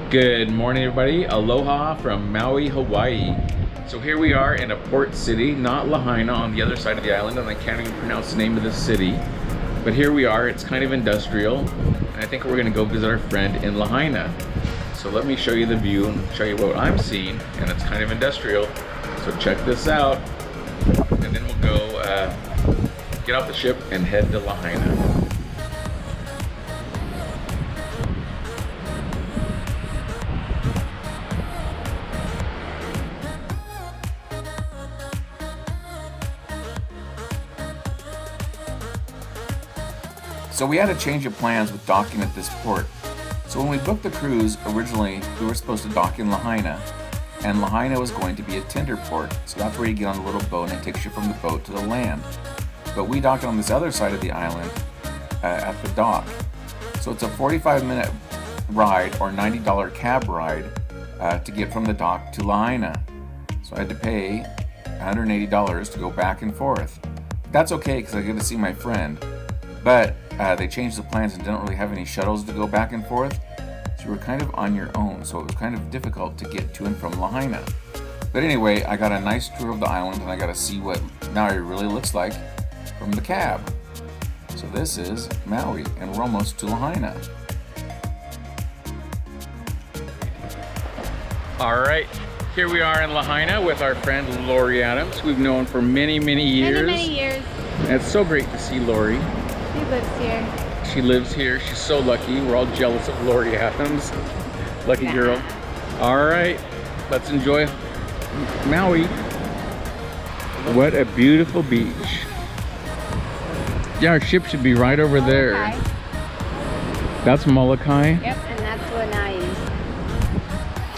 Good morning, everybody. Aloha from Maui, Hawaii. So here we are in a port city, not Lahaina, on the other side of the island, and I can't even pronounce the name of this city. But here we are. It's kind of industrial, and I think we're going to go visit our friend in Lahaina. So let me show you the view and show you what I'm seeing, and it's kind of industrial. So check this out, and then we'll go get off the ship and head to Lahaina. So we had a change of plans with docking at this port. So when we booked the cruise, originally we were supposed to dock in Lahaina, and Lahaina was going to be a tender port, so that's where you get on a little boat and it takes you from the boat to the land. But we docked on this other side of the island at the dock. So it's a 45-minute ride or $90 cab ride to get from the dock to Lahaina. So I had to pay $180 to go back and forth. That's okay because I get to see my friend. But they changed the plans and didn't really have any shuttles to go back and forth, so you were kind of on your own, so it was kind of difficult to get to and from Lahaina. But anyway, I got a nice tour of the island and I got to see what Maui really looks like from the cab. So this is Maui, and we're almost to Lahaina. All right, here we are in Lahaina with our friend Lori Adams, who we've known for many years. Many years. And it's so great to see Lori. She lives here. She lives here. She's so lucky. We're all jealous of Lori Adams. Lucky girl. All right, let's enjoy Maui. What a beautiful beach. Yeah, our ship should be right over there. That's Molokai. Yep, and that's Lanai.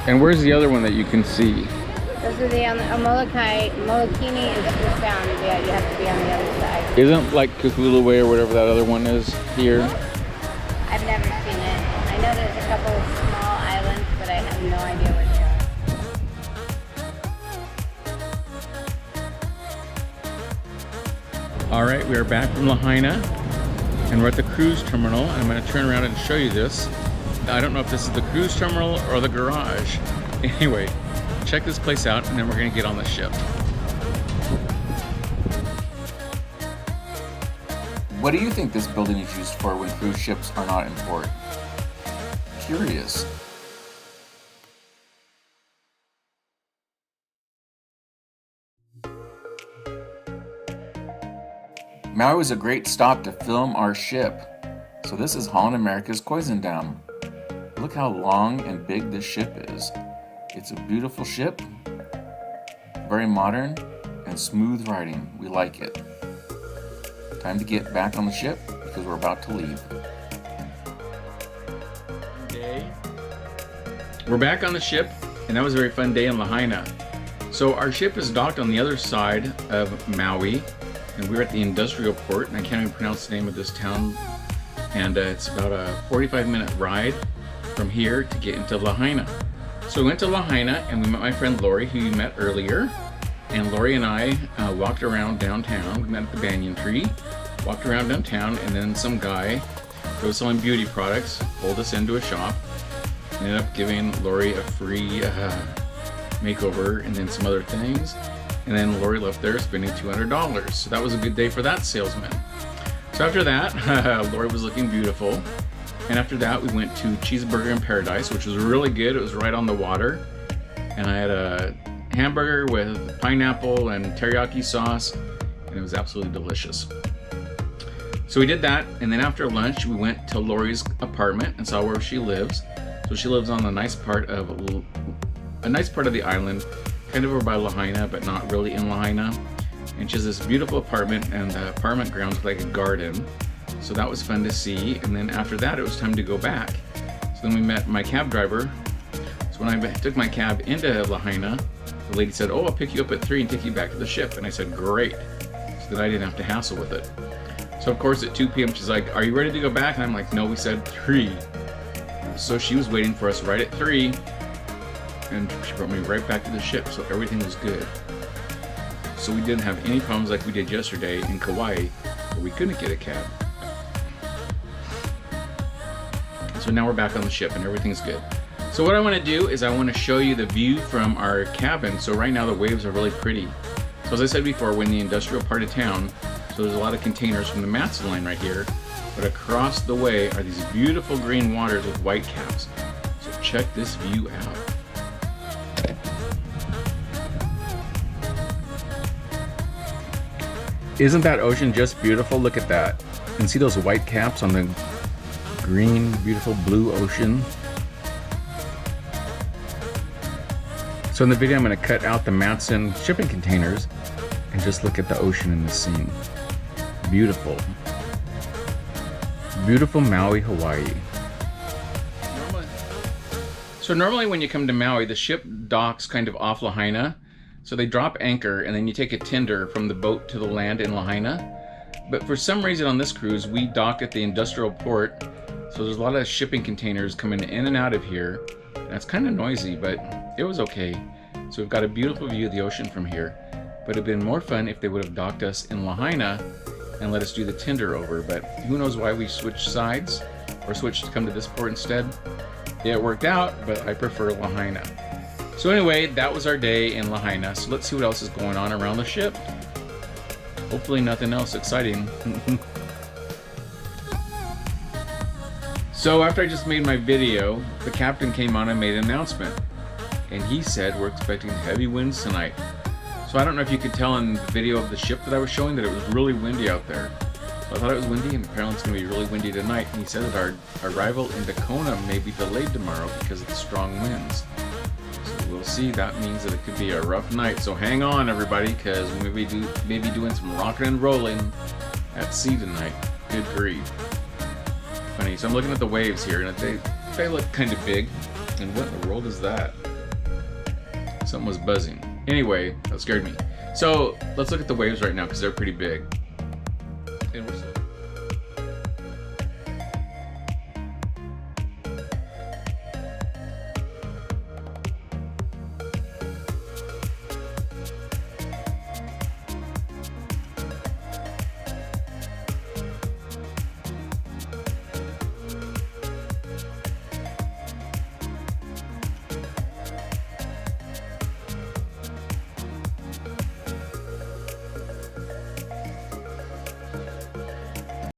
And where's the other one that you can see? Those are the Molokai. Molokini is just down. Yeah, you have to be on the other side. Isn't like Kahului or whatever that other one is here? I've never seen it. I know there's a couple of small islands, but I have no idea where they are. All right, we are back from Lahaina, and we're at the cruise terminal. I'm going to turn around and show you this. I don't know if this is the cruise terminal or the garage. Anyway, check this place out, and then we're going to get on the ship. What do you think this building is used for when cruise ships are not in port? Curious. Maui was a great stop to film our ship. So this is Holland America's Koizendam. Look how long and big this ship is. It's a beautiful ship, very modern, and smooth riding. We like it. Time to get back on the ship because we're about to leave. We're back on the ship, and that was a very fun day in Lahaina. So our ship is docked on the other side of Maui, and we're at the industrial port, and I can't even pronounce the name of this town. And it's about a 45-minute ride from here to get into Lahaina. So we went to Lahaina and we met my friend Lori, who you met earlier. And Lori and I walked around downtown. We met at the banyan tree, walked around downtown, and then some guy who was selling beauty products pulled us into a shop. Ended up giving Lori a free makeover and then some other things. And then Lori left there spending $200. So that was a good day for that salesman. So after that, Lori was looking beautiful. And after that, we went to Cheeseburger in Paradise, which was really good. It was right on the water. And I had a hamburger with pineapple and teriyaki sauce, and it was absolutely delicious. So we did that, and then after lunch, we went to Lori's apartment and saw where she lives. So she lives on a nice part of the island, kind of over by Lahaina, but not really in Lahaina. And she has this beautiful apartment, and the apartment grounds like a garden. So that was fun to see. And then after that, it was time to go back. So then we met my cab driver. So when I took my cab into Lahaina, the lady said, "Oh, I'll pick you up at 3 and take you back to the ship." And I said, "Great," so that I didn't have to hassle with it. So of course at 2 p.m. she's like, "Are you ready to go back?" And I'm like, "No, we said 3. So she was waiting for us right at 3, and she brought me right back to the ship. So everything was good. So we didn't have any problems like we did yesterday in Kauai, where we couldn't get a cab. So now we're back on the ship and everything's good. So what I want to do is I want to show you the view from our cabin. So right now the waves are really pretty. So as I said before, we're in the industrial part of town, so there's a lot of containers from the Matson line right here, but across the way are these beautiful green waters with white caps. So check this view out. Isn't that ocean just beautiful? Look at that. And see those white caps on the green, beautiful blue ocean? So in the video I'm going to cut out the Matson shipping containers and just look at the ocean in the scene. Beautiful. Beautiful Maui, Hawaii. So normally when you come to Maui, the ship docks kind of off Lahaina. So they drop anchor and then you take a tender from the boat to the land in Lahaina. But for some reason on this cruise, we dock at the industrial port. So there's a lot of shipping containers coming in and out of here. And it's kind of noisy, but it was okay. So we've got a beautiful view of the ocean from here. But it'd been more fun if they would have docked us in Lahaina and let us do the tender over. But who knows why we switched sides or switched to come to this port instead. It worked out, but I prefer Lahaina. So anyway, that was our day in Lahaina. So let's see what else is going on around the ship. Hopefully nothing else exciting. So after I just made my video, the captain came on and made an announcement. And he said we're expecting heavy winds tonight. So I don't know if you could tell in the video of the ship that I was showing that it was really windy out there. So I thought it was windy, and apparently it's going to be really windy tonight. And he said that our arrival in Kona may be delayed tomorrow because of the strong winds. So we'll see. That means that it could be a rough night. So hang on, everybody, because we may be doing some rocking and rolling at sea tonight. Good grief. Funny. So I'm looking at the waves here, and they look kind of big. And what in the world is that? Something was buzzing. Anyway, that scared me. So let's look at the waves right now because they're pretty big. And we're